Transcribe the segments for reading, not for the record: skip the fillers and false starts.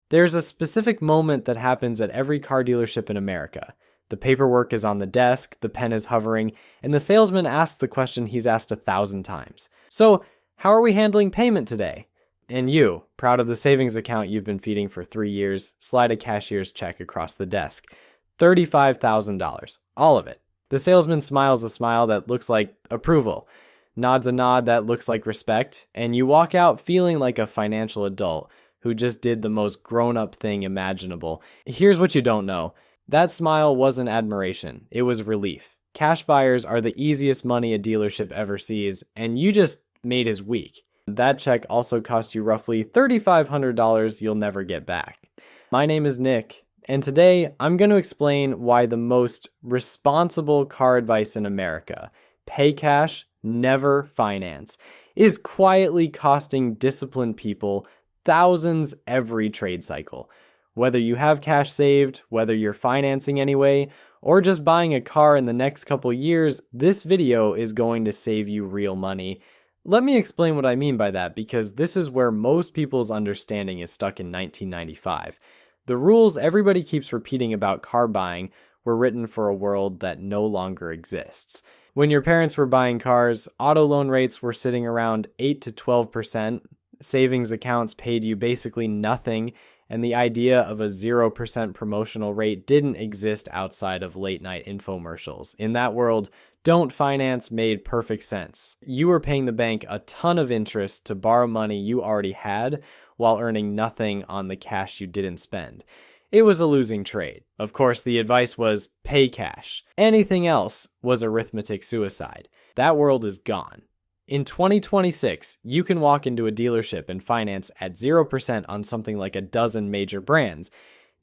There's a specific moment that happens at every car dealership in America. The paperwork is on the desk, the pen is hovering, and the salesman asks the question he's asked 1,000 times. So, how are we handling payment today? And you, proud of the savings account you've been feeding for 3 years, slide a cashier's check across the desk. $35,000. All of it. The salesman smiles a smile that looks like approval, nods a nod that looks like respect, and you walk out feeling like a financial adult who just did the most grown-up thing imaginable. Here's what you don't know. That smile wasn't admiration, it was relief. Cash buyers are the easiest money a dealership ever sees, and you just made his week. That check also cost you roughly $3,500 you'll never get back. My name is Nick, and today I'm going to explain why the most responsible car advice in America, pay cash, never finance, is quietly costing disciplined people thousands every trade cycle. Whether you have cash saved, whether you're financing anyway, or just buying a car in the next couple years, this video is going to save you real money. Let me explain what I mean by that, because this is where most people's understanding is stuck in 1995. The rules everybody keeps repeating about car buying were written for a world that no longer exists. When your parents were buying cars, auto loan rates were sitting around 8 to 12%, savings accounts paid you basically nothing, and the idea of a 0% promotional rate didn't exist outside of late-night infomercials. In that world, don't finance made perfect sense. You were paying the bank a ton of interest to borrow money you already had while earning nothing on the cash you didn't spend. It was a losing trade. Of course, the advice was pay cash. Anything else was arithmetic suicide. That world is gone. In 2026, you can walk into a dealership and finance at 0% on something like a dozen major brands.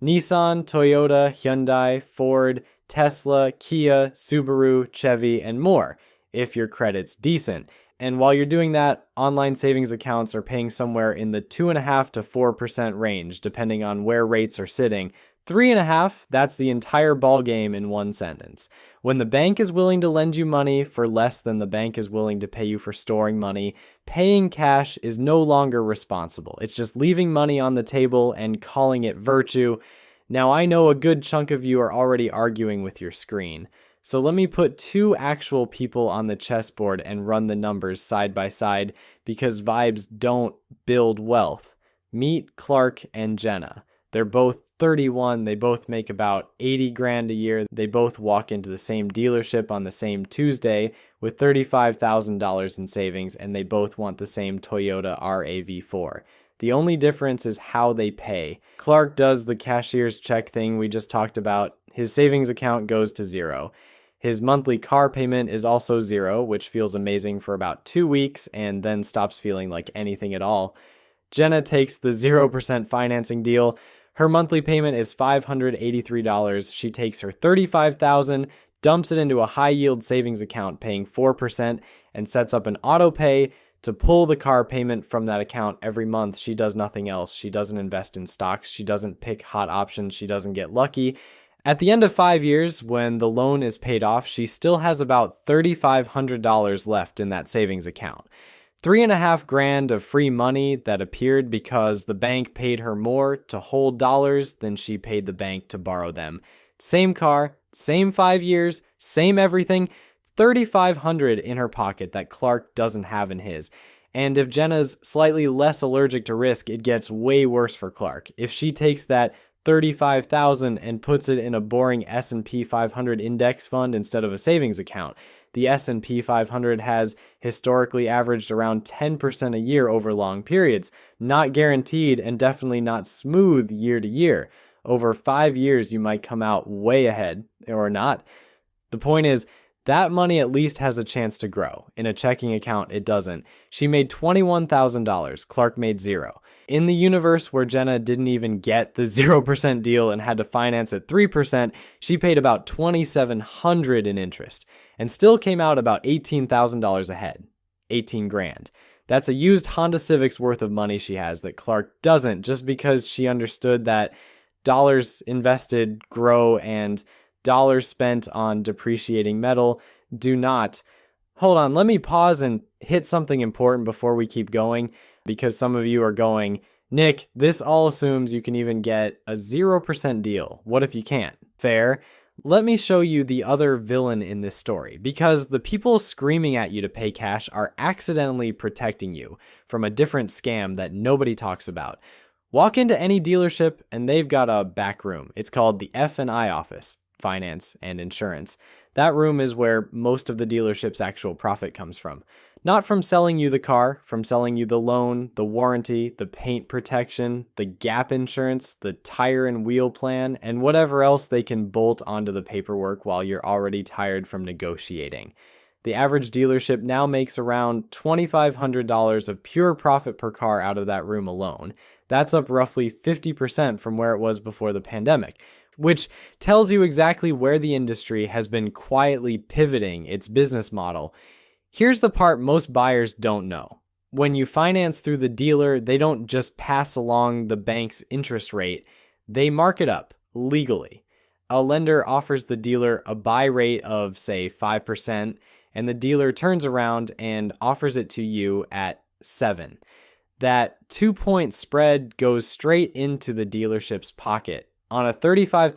Nissan, Toyota, Hyundai, Ford, Tesla, Kia, Subaru, Chevy, and more, if your credit's decent. And while you're doing that, online savings accounts are paying somewhere in the 2.5% to 4% range, depending on where rates are sitting. 3.5%, that's the entire ball game in one sentence. When the bank is willing to lend you money for less than the bank is willing to pay you for storing money, paying cash is no longer responsible. It's just leaving money on the table and calling it virtue. Now, I know a good chunk of you are already arguing with your screen. So let me put two actual people on the chessboard and run the numbers side by side, because vibes don't build wealth. Meet Clark and Jenna. They're both 31, they both make about 80 grand a year. They both walk into the same dealership on the same Tuesday with $35,000 in savings, and they both want the same Toyota RAV4. The only difference is how they pay. Clark does the cashier's check thing we just talked about. His savings account goes to zero. His monthly car payment is also zero, which feels amazing for about 2 weeks and then stops feeling like anything at all. Jenna takes the 0% financing deal. Her monthly payment is $583. She takes her $35,000, dumps it into a high-yield savings account paying 4%, and sets up an auto pay to pull the car payment from that account every month. She does nothing else. She doesn't invest in stocks. She doesn't pick hot options. She doesn't get lucky. At the end of 5 years, when the loan is paid off, she still has about $3,500 left in that savings account. 3.5 grand of free money that appeared because the bank paid her more to hold dollars than she paid the bank to borrow them. Same car, same 5 years, same everything, $3,500 in her pocket that Clark doesn't have in his. And if Jenna's slightly less allergic to risk, it gets way worse for Clark. If she takes that $35,000 and puts it in a boring S&P 500 index fund instead of a savings account, the S&P 500 has historically averaged around 10% a year over long periods, not guaranteed and definitely not smooth year to year. Over 5 years, you might come out way ahead, or not. The point is, that money at least has a chance to grow. In a checking account, it doesn't. She made $21,000. Clark made zero. In the universe where Jenna didn't even get the 0% deal and had to finance at 3%, she paid about $2,700 in interest and still came out about $18,000 ahead. 18 grand. That's a used Honda Civic's worth of money she has that Clark doesn't, just because she understood that dollars invested grow and dollars spent on depreciating metal do not. Hold on, let me pause and hit something important before we keep going, because some of you are going, Nick, this all assumes you can even get a 0% deal. What if you can't? Fair. Let me show you the other villain in this story, because the people screaming at you to pay cash are accidentally protecting you from a different scam that nobody talks about. Walk into any dealership and they've got a back room. It's called the F&I office, finance and insurance. That room is where most of the dealership's actual profit comes from. Not from selling you the car, from selling you the loan, the warranty, the paint protection, the gap insurance, the tire and wheel plan, and whatever else they can bolt onto the paperwork while you're already tired from negotiating. The average dealership now makes around $2,500 of pure profit per car out of that room alone. That's up roughly 50% from where it was before the pandemic, which tells you exactly where the industry has been quietly pivoting its business model. Here's the part most buyers don't know. When you finance through the dealer, they don't just pass along the bank's interest rate, they mark it up legally. A lender offers the dealer a buy rate of, say, 5%, and the dealer turns around and offers it to you at 7%. That 2-point spread goes straight into the dealership's pocket. On a $35,000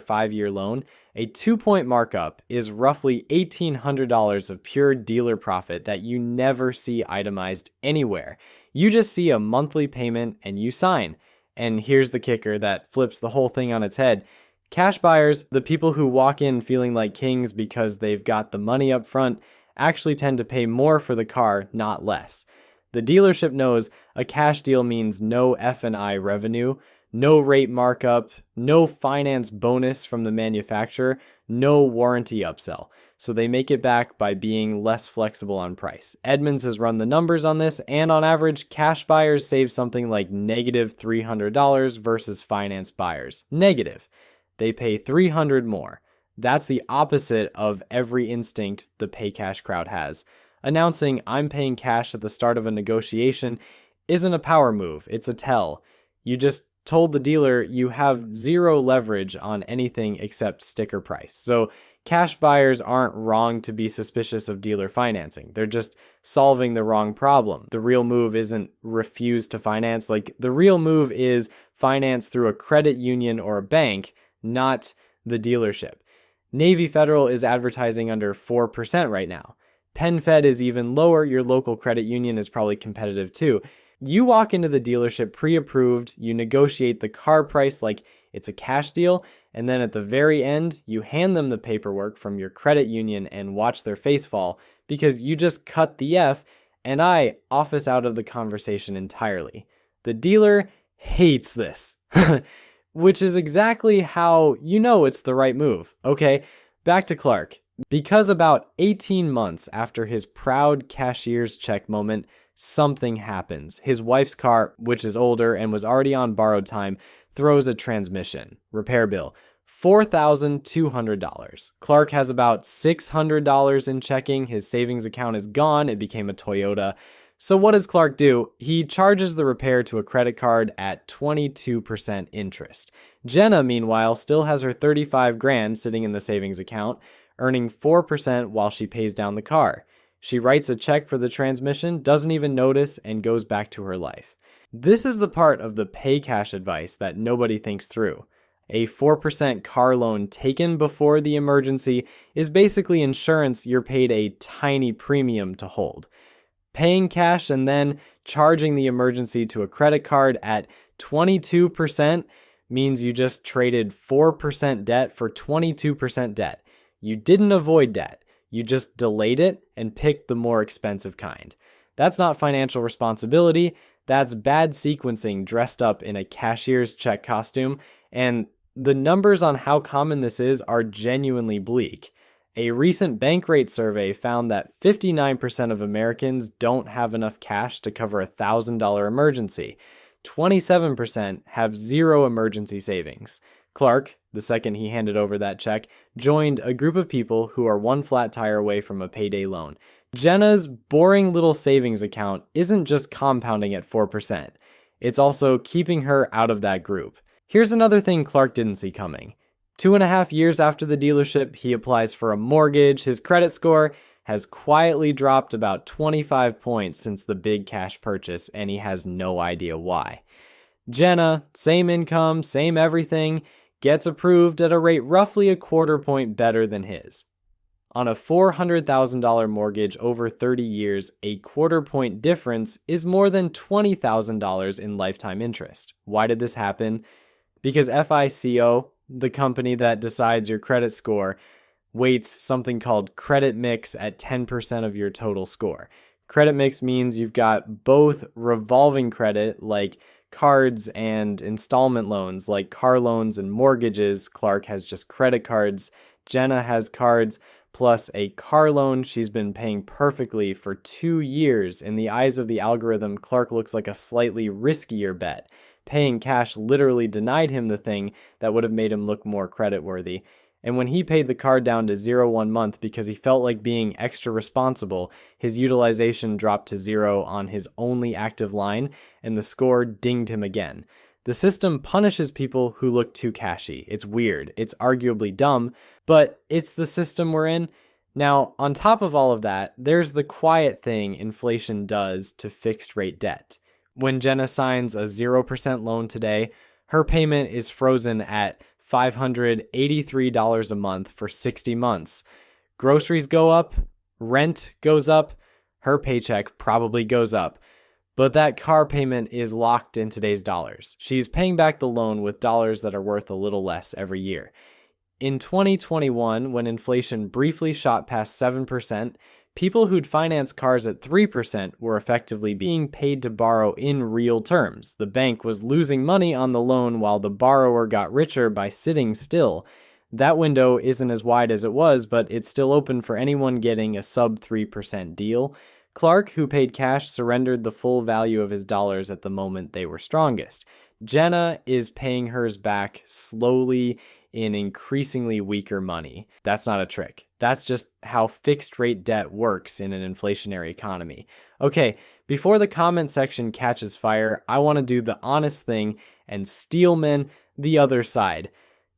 5-year loan, a 2-point markup is roughly $1,800 of pure dealer profit that you never see itemized anywhere. You just see a monthly payment and you sign. And here's the kicker that flips the whole thing on its head. Cash buyers, the people who walk in feeling like kings because they've got the money up front, actually tend to pay more for the car, not less. The dealership knows a cash deal means no F&I revenue, no rate markup, no finance bonus from the manufacturer, no warranty upsell. So they make it back by being less flexible on price. Edmunds has run the numbers on this, and on average, cash buyers save something like negative $300 versus finance buyers. Negative. They pay $300 more. That's the opposite of every instinct the pay cash crowd has. Announcing I'm paying cash at the start of a negotiation isn't a power move, it's a tell. You just told the dealer you have zero leverage on anything except sticker price. So cash buyers aren't wrong to be suspicious of dealer financing. They're just solving the wrong problem. The real move isn't refuse to finance. The real move is finance through a credit union or a bank, not the dealership. Navy Federal is advertising under 4% right now. PenFed is even lower. Your local credit union is probably competitive too. You walk into the dealership pre-approved, you negotiate the car price like it's a cash deal, and then at the very end, you hand them the paperwork from your credit union and watch their face fall because you just cut the F and I office out of the conversation entirely. The dealer hates this, which is exactly how you know it's the right move. Okay, back to Clark. Because about 18 months after his proud cashier's check moment, something happens. His wife's car, which is older and was already on borrowed time, throws a transmission. Repair bill, $4,200. Clark has about $600 in checking. His savings account is gone. It became a Toyota. So what does Clark do? He charges the repair to a credit card at 22% interest. Jenna, meanwhile, still has her $35,000 sitting in the savings account, earning 4% while she pays down the car. She writes a check for the transmission, doesn't even notice, and goes back to her life. This is the part of the pay cash advice that nobody thinks through. A 4% car loan taken before the emergency is basically insurance you're paid a tiny premium to hold. Paying cash and then charging the emergency to a credit card at 22% means you just traded 4% debt for 22% debt. You didn't avoid debt. You just delayed it and picked the more expensive kind. That's not financial responsibility. That's bad sequencing dressed up in a cashier's check costume. And the numbers on how common this is are genuinely bleak. A recent bank rate survey found that 59% of Americans don't have enough cash to cover a $1,000 emergency. 27% have zero emergency savings. Clark, the second he handed over that check, joined a group of people who are one flat tire away from a payday loan. Jenna's boring little savings account isn't just compounding at 4%. It's also keeping her out of that group. Here's another thing Clark didn't see coming. 2.5 years after the dealership, he applies for a mortgage. His credit score has quietly dropped about 25 points since the big cash purchase, and he has no idea why. Jenna, same income, same everything, gets approved at a rate roughly a quarter point better than his. On a $400,000 mortgage over 30 years, a quarter point difference is more than $20,000 in lifetime interest. Why did this happen? Because FICO, the company that decides your credit score, weights something called credit mix at 10% of your total score. Credit mix means you've got both revolving credit, like cards, and installment loans, like car loans and mortgages. Clark has just credit cards. Jenna has cards, plus a car loan she's been paying perfectly for 2 years. In the eyes of the algorithm, Clark looks like a slightly riskier bet. Paying cash literally denied him the thing that would have made him look more creditworthy. And when he paid the card down to 0 one month because he felt like being extra responsible, his utilization dropped to 0 on his only active line, and the score dinged him again. The system punishes people who look too cashy. It's weird. It's arguably dumb, but it's the system we're in. Now, on top of all of that, there's the quiet thing inflation does to fixed rate debt. When Jenna signs a 0% loan today, her payment is frozen at $583 a month for 60 months. Groceries go up, rent goes up, her paycheck probably goes up. But that car payment is locked in today's dollars. She's paying back the loan with dollars that are worth a little less every year. In 2021, when inflation briefly shot past 7%, people who'd finance cars at 3% were effectively being paid to borrow in real terms. The bank was losing money on the loan while the borrower got richer by sitting still. That window isn't as wide as it was, but it's still open for anyone getting a sub 3% deal. Clark, who paid cash, surrendered the full value of his dollars at the moment they were strongest. Jenna is paying hers back slowly in increasingly weaker money. That's not a trick. That's just how fixed rate debt works in an inflationary economy. Okay, before the comment section catches fire, I want to do the honest thing and steelman the other side.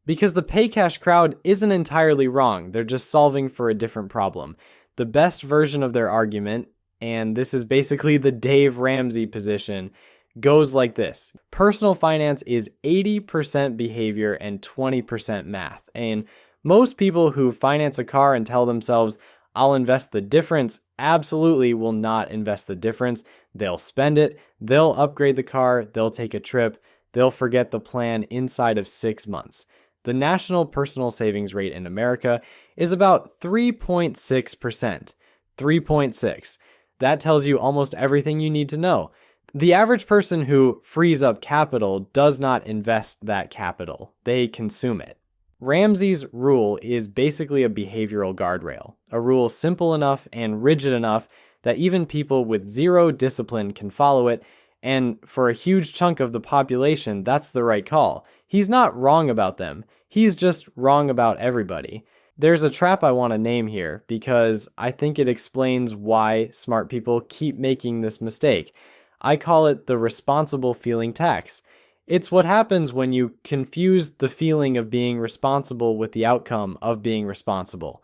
Because the pay cash crowd isn't entirely wrong. They're just solving for a different problem. The best version of their argument, and this is basically the Dave Ramsey position, goes like this. Personal finance is 80% behavior and 20% math. And most people who finance a car and tell themselves, I'll invest the difference, absolutely will not invest the difference. They'll spend it, they'll upgrade the car, they'll take a trip, they'll forget the plan inside of 6 months. The national personal savings rate in America is about 3.6%. 3.6. That tells you almost everything you need to know. The average person who frees up capital does not invest that capital. They consume it. Ramsey's rule is basically a behavioral guardrail, a rule simple enough and rigid enough that even people with zero discipline can follow it, and for a huge chunk of the population, that's the right call. He's not wrong about them. He's just wrong about everybody. There's a trap I want to name here because I think it explains why smart people keep making this mistake. I call it the responsible feeling tax. It's what happens when you confuse the feeling of being responsible with the outcome of being responsible.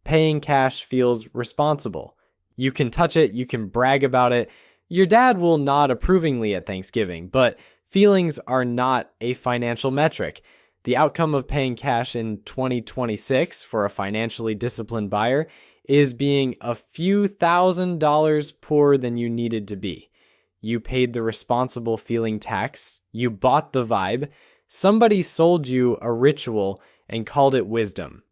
Paying cash feels responsible. You can touch it, you can brag about it. Your dad will nod approvingly at Thanksgiving, but feelings are not a financial metric. The outcome of paying cash in 2026 for a financially disciplined buyer is being a few $1,000s poorer than you needed to be. You paid the responsible feeling tax. You bought the vibe. Somebody sold you a ritual and called it wisdom.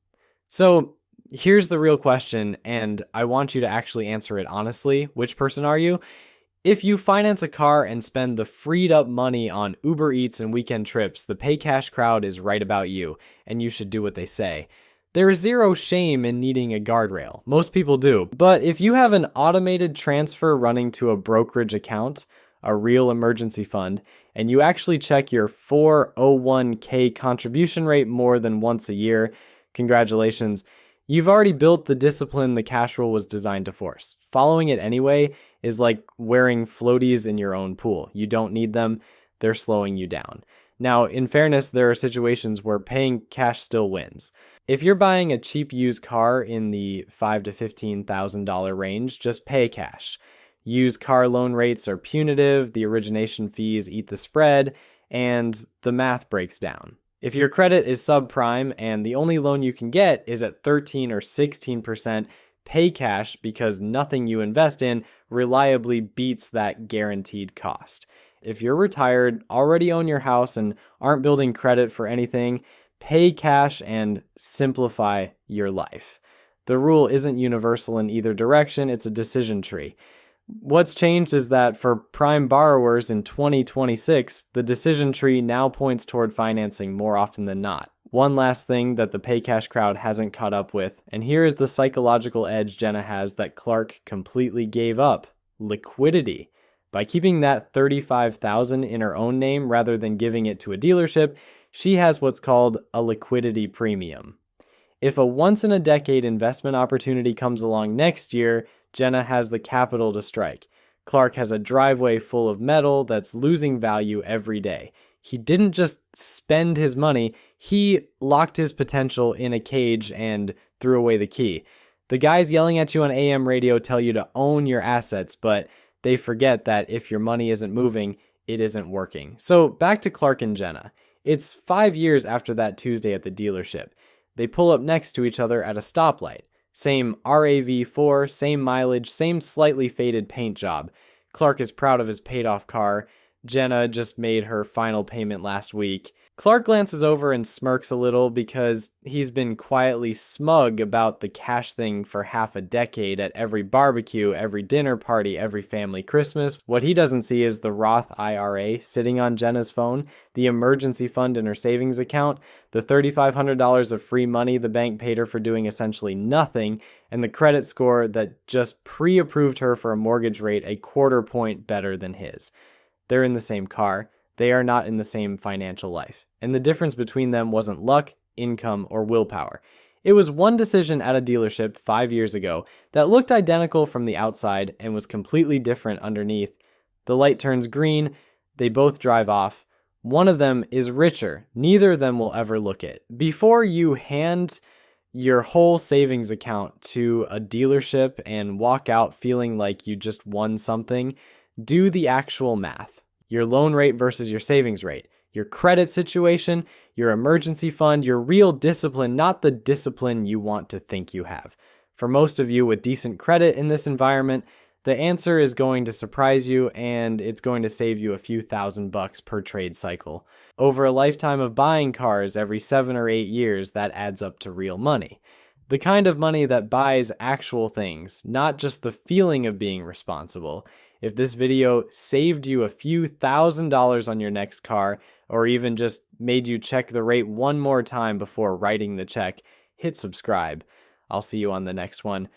So here's the real question, and I want you to actually answer it honestly. Which person are you? If you finance a car and spend the freed up money on Uber Eats and weekend trips, the pay cash crowd is right about you, and you should do what they say. There is zero shame in needing a guardrail. Most people do. But if you have an automated transfer running to a brokerage account, a real emergency fund, and you actually check your 401k contribution rate more than once a year, congratulations. You've already built the discipline the cash rule was designed to force. Following it anyway is like wearing floaties in your own pool. You don't need them. They're slowing you down. Now, in fairness, there are situations where paying cash still wins. If you're buying a cheap used car in the $5,000 to $15,000 range, just pay cash. Used car loan rates are punitive, the origination fees eat the spread, and the math breaks down. If your credit is subprime and the only loan you can get is at 13 or 16%, pay cash because nothing you invest in reliably beats that guaranteed cost. If you're retired, already own your house, and aren't building credit for anything, pay cash and simplify your life. The rule isn't universal in either direction, it's a decision tree. What's changed is that for prime borrowers in 2026, the decision tree now points toward financing more often than not. One last thing that the pay cash crowd hasn't caught up with, and here is the psychological edge Jenna has that Clark completely gave up: liquidity. By keeping that $35,000 in her own name rather than giving it to a dealership, she has what's called a liquidity premium. If a once-in-a-decade investment opportunity comes along next year, Jenna has the capital to strike. Clark has a driveway full of metal that's losing value every day. He didn't just spend his money, he locked his potential in a cage and threw away the key. The guys yelling at you on AM radio tell you to own your assets, but they forget that if your money isn't moving, it isn't working. So back to Clark and Jenna. It's 5 years after that Tuesday at the dealership. They pull up next to each other at a stoplight. Same RAV4, same mileage, same slightly faded paint job. Clark is proud of his paid-off car. Jenna just made her final payment last week. Clark glances over and smirks a little because he's been quietly smug about the cash thing for half a decade at every barbecue, every dinner party, every family Christmas. What he doesn't see is the Roth IRA sitting on Jenna's phone, the emergency fund in her savings account, the $3,500 of free money the bank paid her for doing essentially nothing, and the credit score that just pre-approved her for a mortgage rate a quarter point better than his. They're in the same car. They are not in the same financial life. And the difference between them wasn't luck, income, or willpower. It was one decision at a dealership 5 years ago that looked identical from the outside and was completely different underneath. The light turns green. They both drive off. One of them is richer. Neither of them will ever look it. Before you hand your whole savings account to a dealership and walk out feeling like you just won something, do the actual math. Your loan rate versus your savings rate, your credit situation, your emergency fund, your real discipline, not the discipline you want to think you have. For most of you with decent credit in this environment, the answer is going to surprise you, and it's going to save you a few $1,000 per trade cycle. Over a lifetime of buying cars every 7 or 8 years, that adds up to real money. The kind of money that buys actual things, not just the feeling of being responsible. If this video saved you a few $1,000s on your next car, or even just made you check the rate one more time before writing the check, hit subscribe. I'll see you on the next one.